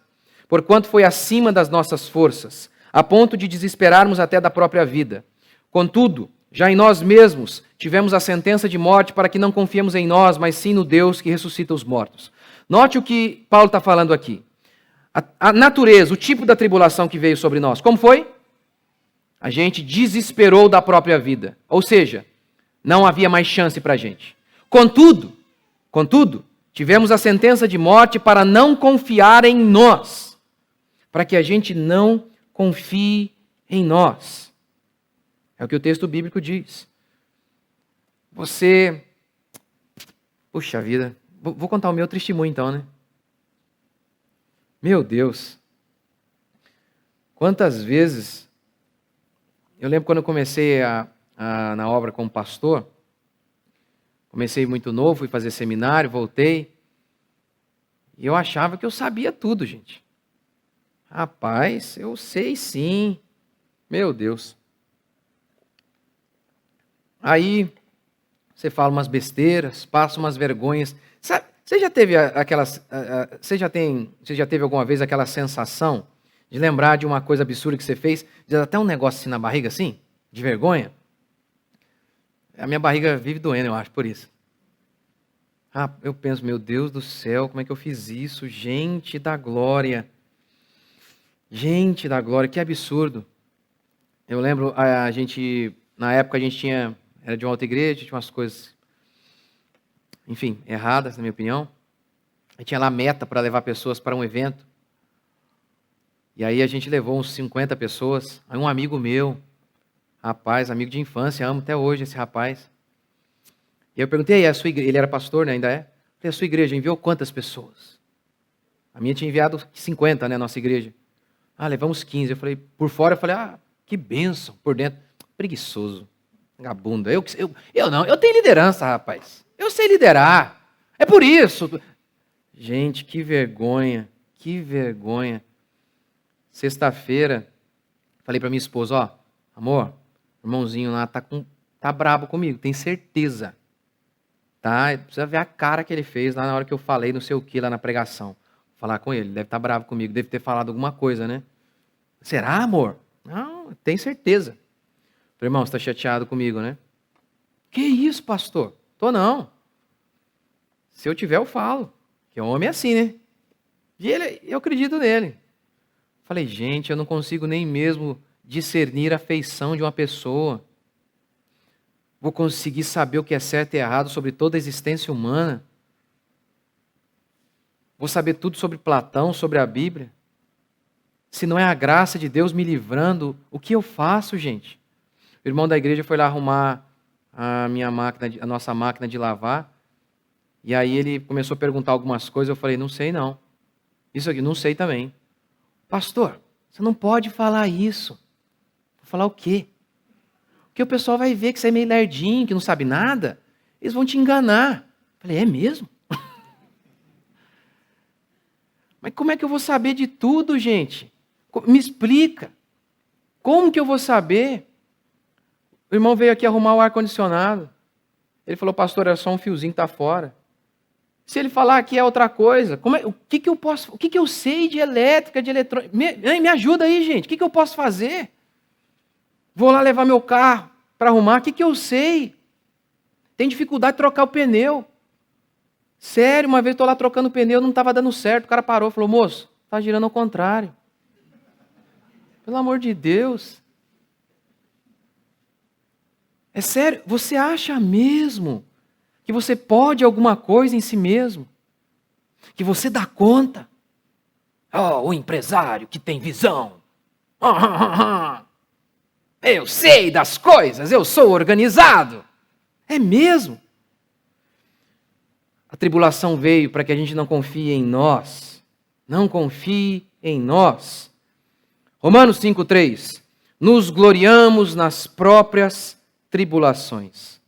porquanto foi acima das nossas forças, a ponto de desesperarmos até da própria vida. Contudo, já em nós mesmos tivemos a sentença de morte para que não confiemos em nós, mas sim no Deus que ressuscita os mortos. Note o que Paulo está falando aqui. A natureza, o tipo da tribulação que veio sobre nós. Como foi? a gente desesperou da própria vida. Ou seja, não havia mais chance para a gente. Contudo, tivemos a sentença de morte para não confiar em nós. Para que a gente não confie em nós. É o que o texto bíblico diz. Puxa vida, vou contar o meu testemunho então, né? Meu Deus. Quantas vezes... Eu lembro quando eu comecei na obra como pastor, comecei muito novo, fui fazer seminário, voltei, e eu achava que eu sabia tudo, gente. Rapaz, eu sei sim. Meu Deus. Aí, você fala umas besteiras, passa umas vergonhas. Sabe, você já teve você já teve alguma vez aquela sensação de lembrar de uma coisa absurda que você fez, de dar até um negócio assim na barriga, assim, de vergonha? A minha barriga vive doendo, eu acho, por isso. Eu penso, meu Deus do céu, como é que eu fiz isso? Gente da glória. Gente da glória, que absurdo. Eu lembro, na época a gente era de uma outra igreja, tinha umas coisas, enfim, erradas, na minha opinião. A gente tinha lá meta para levar pessoas para um evento. E aí a gente levou uns 50 pessoas. Aí um amigo meu, rapaz, amigo de infância, amo até hoje esse rapaz. E eu perguntei, a sua igreja, ele era pastor, né, ainda é? Falei, a sua igreja enviou quantas pessoas? A minha tinha enviado 50, né, a nossa igreja. Levamos 15. Eu falei, por fora, eu falei, que bênção. Por dentro, preguiçoso, vagabundo. Eu tenho liderança, rapaz. Eu sei liderar. É por isso. Gente, que vergonha, que vergonha. Sexta-feira, falei para minha esposa, amor, o irmãozinho lá tá brabo comigo, tem certeza. Tá? Precisa ver a cara que ele fez lá na hora que eu falei não sei o que lá na pregação. Vou falar com ele, deve estar bravo comigo, deve ter falado alguma coisa, né? Será, amor? Não, tem certeza. Falei, irmão, você está chateado comigo, né? Que isso, pastor? Tô não. Se eu tiver, eu falo. Que o homem é assim, né? E eu acredito nele. Falei, gente, eu não consigo nem mesmo discernir a feição de uma pessoa. Vou conseguir saber o que é certo e errado sobre toda a existência humana. Vou saber tudo sobre Platão, sobre a Bíblia. Se não é a graça de Deus me livrando, o que eu faço, gente? O irmão da igreja foi lá arrumar a nossa máquina de lavar. E aí ele começou a perguntar algumas coisas. Eu falei, não sei não. Isso aqui, não sei também. Pastor, você não pode falar isso. Vou falar o quê? Porque o pessoal vai ver que você é meio lerdinho, que não sabe nada. Eles vão te enganar. Eu falei, é mesmo? Mas como é que eu vou saber de tudo, gente? Me explica. Como que eu vou saber? O irmão veio aqui arrumar o ar-condicionado. Ele falou, pastor, é só um fiozinho que está fora. Se ele falar que é outra coisa, o que eu sei de elétrica, de eletrônica? Me ajuda aí, gente. O que eu posso fazer? Vou lá levar meu carro para arrumar. O que eu sei? Tem dificuldade de trocar o pneu. Sério, uma vez estou lá trocando o pneu, não estava dando certo. O cara parou e falou, moço, está girando ao contrário. Pelo amor de Deus. É sério, você acha mesmo que você pode alguma coisa em si mesmo? Que você dá conta? O empresário que tem visão. Eu sei das coisas, eu sou organizado. É mesmo? A tribulação veio para que a gente não confie em nós. Não confie em nós. Romanos 5,3. Nos gloriamos nas próprias tribulações.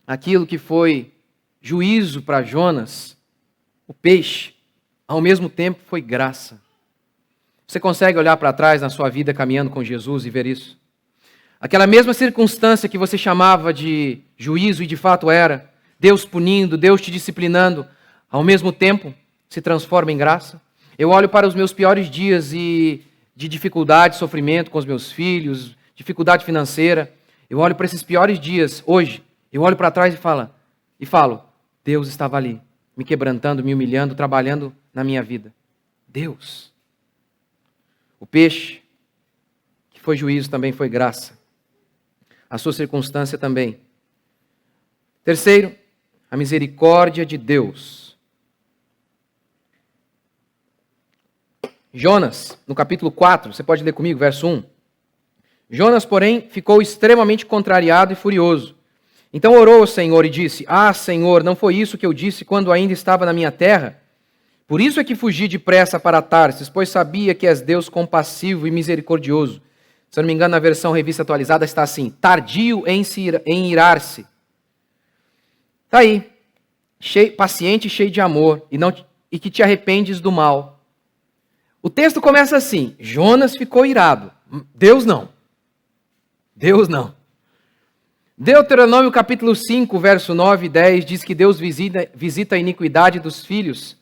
Aquilo que foi juízo para Jonas, o peixe, ao mesmo tempo foi graça. Você consegue olhar para trás na sua vida caminhando com Jesus e ver isso? Aquela mesma circunstância que você chamava de juízo e de fato era, Deus punindo, Deus te disciplinando, ao mesmo tempo se transforma em graça. Eu olho para os meus piores dias de dificuldade, sofrimento com os meus filhos, dificuldade financeira. Eu olho para esses piores dias hoje. Eu olho para trás e falo, Deus estava ali, me quebrantando, me humilhando, trabalhando na minha vida. Deus. O peixe, que foi juízo também foi graça. A sua circunstância também. Terceiro, a misericórdia de Deus. Jonas, no capítulo 4, você pode ler comigo, verso 1. Jonas, porém, ficou extremamente contrariado e furioso. Então orou ao Senhor e disse: Ah, Senhor, não foi isso que eu disse quando ainda estava na minha terra? Por isso é que fugi depressa para Tarsis, pois sabia que és Deus compassivo e misericordioso. Se eu não me engano, na versão revista atualizada está assim: tardio em irar-se. Está aí, paciente e cheio de amor, e que te arrependes do mal. O texto começa assim: Jonas ficou irado. Deus não. Deus não. Deuteronômio capítulo 5, verso 9 e 10 diz que Deus visita a iniquidade dos filhos,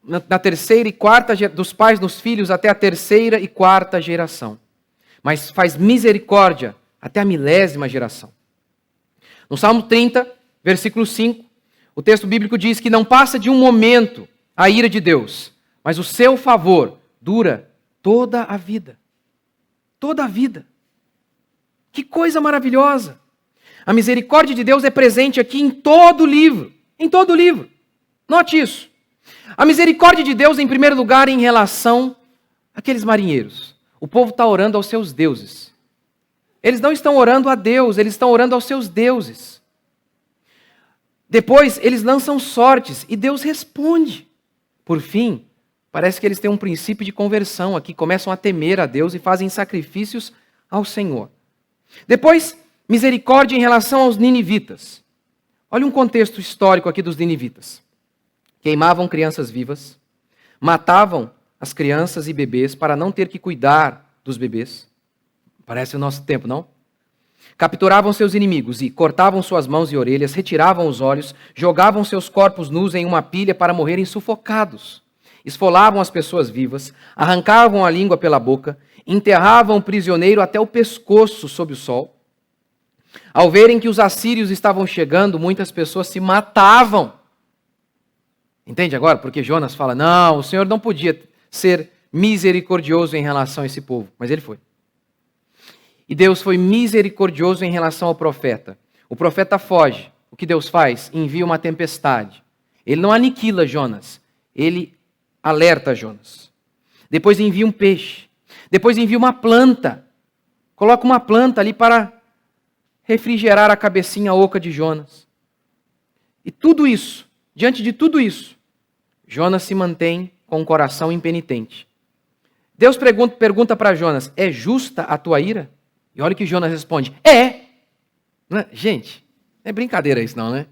na terceira e quarta, dos pais nos filhos até a terceira e quarta geração. Mas faz misericórdia até a 1000ª geração. No Salmo 30, versículo 5, o texto bíblico diz que não passa de um momento a ira de Deus, mas o seu favor dura toda a vida. Toda a vida. Que coisa maravilhosa! A misericórdia de Deus é presente aqui em todo o livro. Em todo o livro. Note isso. A misericórdia de Deus, em primeiro lugar, em relação àqueles marinheiros. O povo está orando aos seus deuses. Eles não estão orando a Deus, eles estão orando aos seus deuses. Depois, eles lançam sortes e Deus responde. Por fim, parece que eles têm um princípio de conversão aqui, começam a temer a Deus e fazem sacrifícios ao Senhor. Depois, misericórdia em relação aos ninivitas. Olha um contexto histórico aqui dos ninivitas. Queimavam crianças vivas, matavam as crianças e bebês para não ter que cuidar dos bebês. Parece o nosso tempo, não? Capturavam seus inimigos e cortavam suas mãos e orelhas, retiravam os olhos, jogavam seus corpos nus em uma pilha para morrerem sufocados. Esfolavam as pessoas vivas, arrancavam a língua pela boca, enterravam o prisioneiro até o pescoço sob o sol. Ao verem que os assírios estavam chegando, muitas pessoas se matavam. Entende agora? Porque Jonas fala, não, o Senhor não podia ser misericordioso em relação a esse povo, mas ele foi. E Deus foi misericordioso em relação ao profeta. O profeta foge. O que Deus faz? Envia uma tempestade. Ele não aniquila Jonas, ele alerta Jonas. Depois envia um peixe. Depois envia uma planta. Coloca uma planta ali para refrigerar a cabecinha oca de Jonas. E tudo isso, diante de tudo isso, Jonas se mantém com o coração impenitente. Deus pergunta para Jonas, é justa a tua ira? E olha o que Jonas responde, é. Gente, não é brincadeira isso não, né?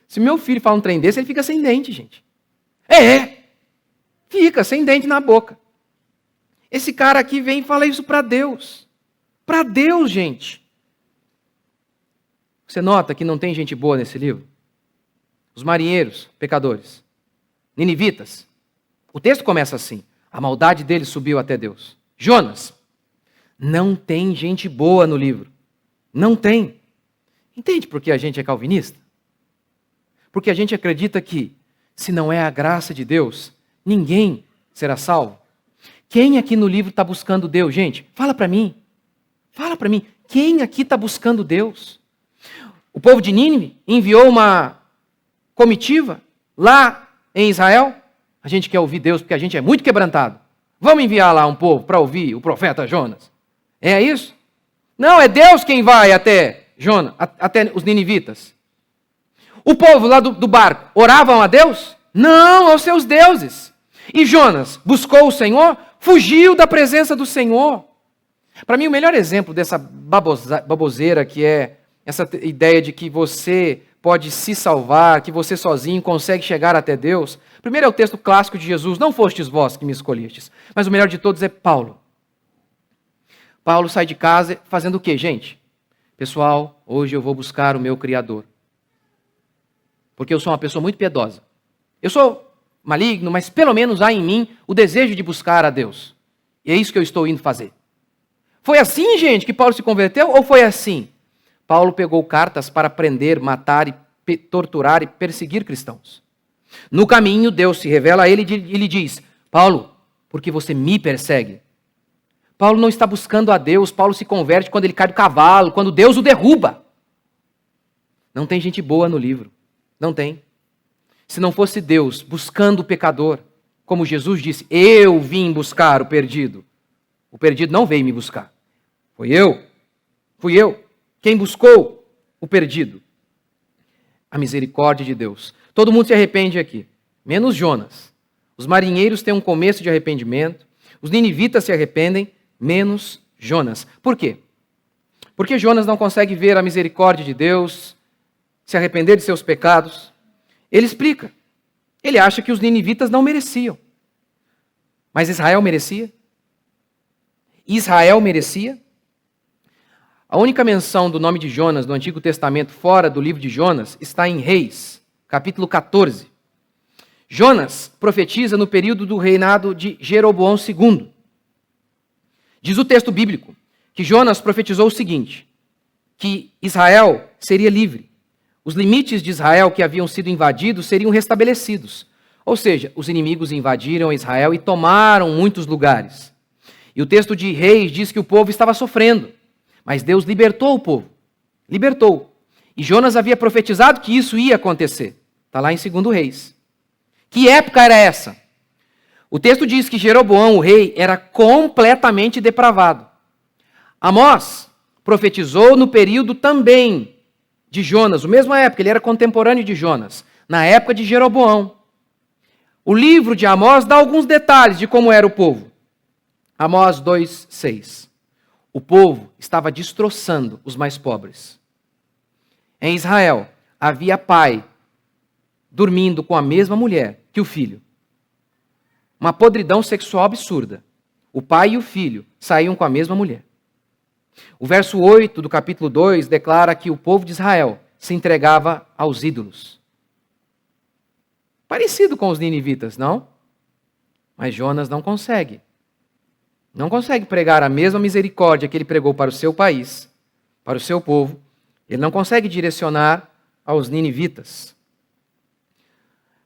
Se meu filho fala um trem desse, ele fica sem dente, gente. É. Fica sem dente na boca. Esse cara aqui vem e fala isso para Deus. Para Deus, gente. Você nota que não tem gente boa nesse livro? Os marinheiros, pecadores. Ninivitas. O texto começa assim. A maldade deles subiu até Deus. Jonas. Não tem gente boa no livro. Não tem. Entende por que a gente é calvinista? Porque a gente acredita que, se não é a graça de Deus, ninguém será salvo. Quem aqui no livro está buscando Deus? Gente, fala para mim. Fala para mim. Quem aqui está buscando Deus? O povo de Nínive enviou uma comitiva lá em Israel. A gente quer ouvir Deus porque a gente é muito quebrantado. Vamos enviar lá um povo para ouvir o profeta Jonas. É isso? Não, é Deus quem vai até Jonas, até os ninivitas. O povo lá do barco oravam a Deus? Não, aos seus deuses. E Jonas buscou o Senhor, fugiu da presença do Senhor. Para mim, o melhor exemplo dessa baboseira que é essa ideia de que você pode se salvar, que você sozinho consegue chegar até Deus. Primeiro é o texto clássico de Jesus, não fostes vós que me escolhestes. Mas o melhor de todos é Paulo. Paulo sai de casa fazendo o quê, gente? Pessoal, hoje eu vou buscar o meu Criador. Porque eu sou uma pessoa muito piedosa. Eu sou maligno, mas pelo menos há em mim o desejo de buscar a Deus. E é isso que eu estou indo fazer. Foi assim, gente, que Paulo se converteu? Ou foi assim? Paulo pegou cartas para prender, matar, torturar e perseguir cristãos. No caminho, Deus se revela a ele e lhe diz, Paulo, porque você me persegue? Paulo não está buscando a Deus, Paulo se converte quando ele cai do cavalo, quando Deus o derruba. Não tem gente boa no livro, não tem. Se não fosse Deus buscando o pecador, como Jesus disse, eu vim buscar o perdido não veio me buscar, fui eu, quem buscou o perdido. A misericórdia de Deus. Todo mundo se arrepende aqui, menos Jonas. Os marinheiros têm um começo de arrependimento, os ninivitas se arrependem, menos Jonas. Por quê? Porque Jonas não consegue ver a misericórdia de Deus, se arrepender de seus pecados. Ele explica. Ele acha que os ninivitas não mereciam. Mas Israel merecia? Israel merecia? A única menção do nome de Jonas no Antigo Testamento fora do livro de Jonas está em Reis, capítulo 14. Jonas profetiza no período do reinado de Jeroboão II. Diz o texto bíblico que Jonas profetizou o seguinte, que Israel seria livre. Os limites de Israel que haviam sido invadidos seriam restabelecidos. Ou seja, os inimigos invadiram Israel e tomaram muitos lugares. E o texto de Reis diz que o povo estava sofrendo, mas Deus libertou o povo. Libertou. E Jonas havia profetizado que isso ia acontecer. Está lá em 2 Reis. Que época era essa? O texto diz que Jeroboão, o rei, era completamente depravado. Amós profetizou no período também de Jonas, a mesma época, ele era contemporâneo de Jonas, na época de Jeroboão. O livro de Amós dá alguns detalhes de como era o povo. Amós 2:6. O povo estava destroçando os mais pobres. Em Israel, havia pai dormindo com a mesma mulher que o filho. Uma podridão sexual absurda. O pai e o filho saíam com a mesma mulher. O verso 8 do capítulo 2 declara que o povo de Israel se entregava aos ídolos. Parecido com os ninivitas, não? Mas Jonas não consegue. Não consegue pregar a mesma misericórdia que ele pregou para o seu país, para o seu povo. Ele não consegue direcionar aos ninivitas.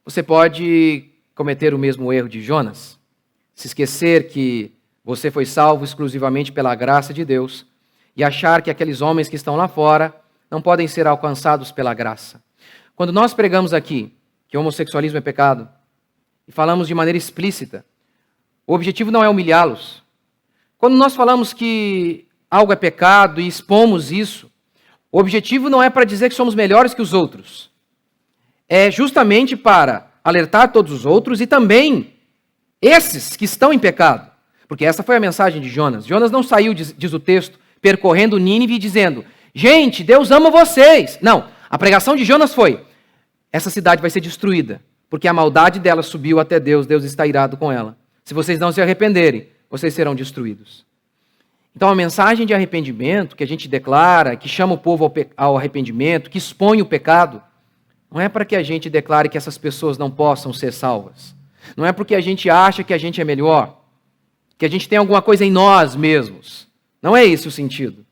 Você pode cometer o mesmo erro de Jonas, se esquecer que você foi salvo exclusivamente pela graça de Deus e achar que aqueles homens que estão lá fora não podem ser alcançados pela graça. Quando nós pregamos aqui que o homossexualismo é pecado e falamos de maneira explícita, o objetivo não é humilhá-los. Quando nós falamos que algo é pecado e expomos isso, o objetivo não é para dizer que somos melhores que os outros. É justamente para alertar todos os outros e também esses que estão em pecado. Porque essa foi a mensagem de Jonas. Jonas não saiu, diz o texto, percorrendo Nínive e dizendo, gente, Deus ama vocês. Não, a pregação de Jonas foi, essa cidade vai ser destruída, porque a maldade dela subiu até Deus, Deus está irado com ela. Se vocês não se arrependerem, vocês serão destruídos. Então a mensagem de arrependimento que a gente declara, que chama o povo ao arrependimento, que expõe o pecado, não é para que a gente declare que essas pessoas não possam ser salvas. Não é porque a gente acha que a gente é melhor, que a gente tem alguma coisa em nós mesmos. Não é esse o sentido.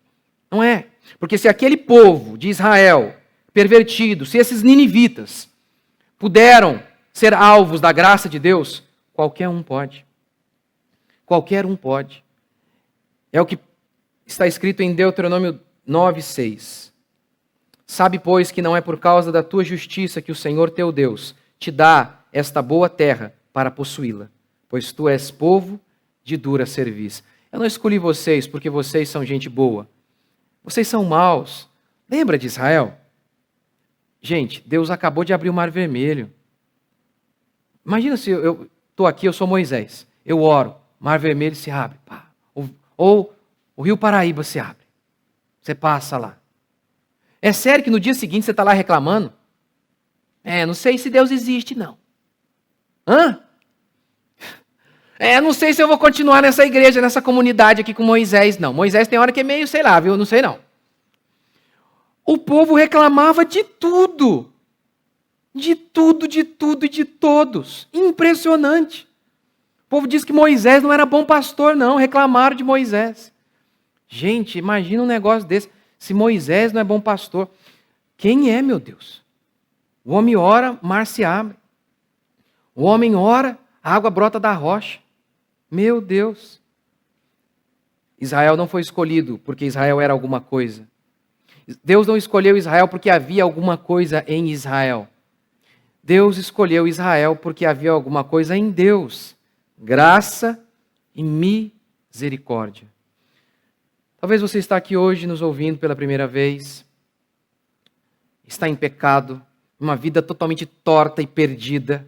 Não é. Porque se aquele povo de Israel, pervertido, se esses ninivitas puderam ser alvos da graça de Deus, qualquer um pode. Qualquer um pode. É o que está escrito em Deuteronômio 9:6. Sabe, pois, que não é por causa da tua justiça que o Senhor teu Deus te dá esta boa terra para possuí-la, pois tu és povo de dura cerviz. Eu não escolhi vocês porque vocês são gente boa. Vocês são maus. Lembra de Israel? Gente, Deus acabou de abrir o Mar Vermelho. Imagina se eu estou aqui, eu sou Moisés. Eu oro, Mar Vermelho se abre. Pá. Ou o Rio Paraíba se abre. Você passa lá. É sério que no dia seguinte você está lá reclamando? Não sei se Deus existe, não. Hã? Não sei se eu vou continuar nessa igreja, nessa comunidade aqui com Moisés, não. Moisés tem hora que é meio, sei lá, viu? Não sei não. O povo reclamava de tudo. De tudo, de tudo e de todos. Impressionante. O povo diz que Moisés não era bom pastor, não. Reclamaram de Moisés. Gente, imagina um negócio desse. Se Moisés não é bom pastor, quem é, meu Deus? O homem ora, o mar se abre. O homem ora, a água brota da rocha. Meu Deus. Israel não foi escolhido porque Israel era alguma coisa. Deus não escolheu Israel porque havia alguma coisa em Israel. Deus escolheu Israel porque havia alguma coisa em Deus. Graça e misericórdia. Talvez você está aqui hoje nos ouvindo pela primeira vez, está em pecado, uma vida totalmente torta e perdida.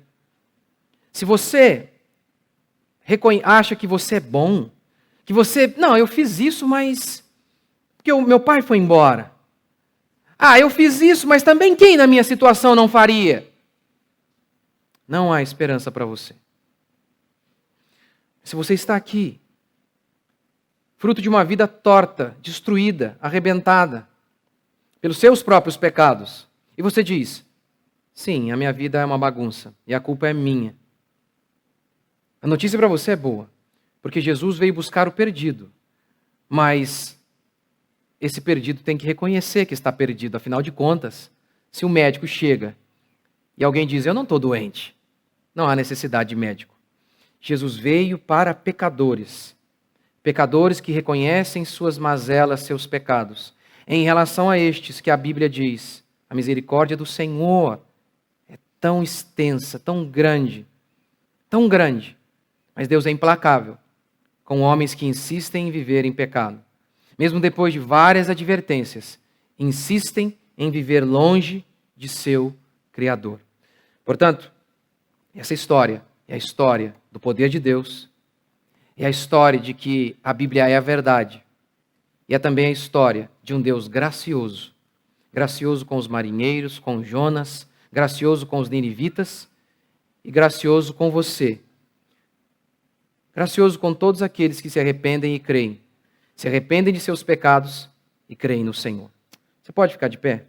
Se você acha que você é bom, que você, não, eu fiz isso, mas porque o meu pai foi embora. Eu fiz isso, mas também quem na minha situação não faria? Não há esperança para você. Se você está aqui, fruto de uma vida torta, destruída, arrebentada, pelos seus próprios pecados, e você diz, sim, a minha vida é uma bagunça, e a culpa é minha. A notícia para você é boa, porque Jesus veio buscar o perdido, mas esse perdido tem que reconhecer que está perdido, afinal de contas, se o médico chega e alguém diz, eu não estou doente, não há necessidade de médico. Jesus veio para pecadores, pecadores que reconhecem suas mazelas, seus pecados. Em relação a estes que a Bíblia diz, a misericórdia do Senhor é tão extensa, tão grande, mas Deus é implacável com homens que insistem em viver em pecado. Mesmo depois de várias advertências, insistem em viver longe de seu Criador. Portanto, essa história é a história do poder de Deus, é a história de que a Bíblia é a verdade, e é também a história de um Deus gracioso, gracioso com os marinheiros, com Jonas, gracioso com os ninivitas e gracioso com você. Gracioso com todos aqueles que se arrependem e creem. Se arrependem de seus pecados e creem no Senhor. Você pode ficar de pé?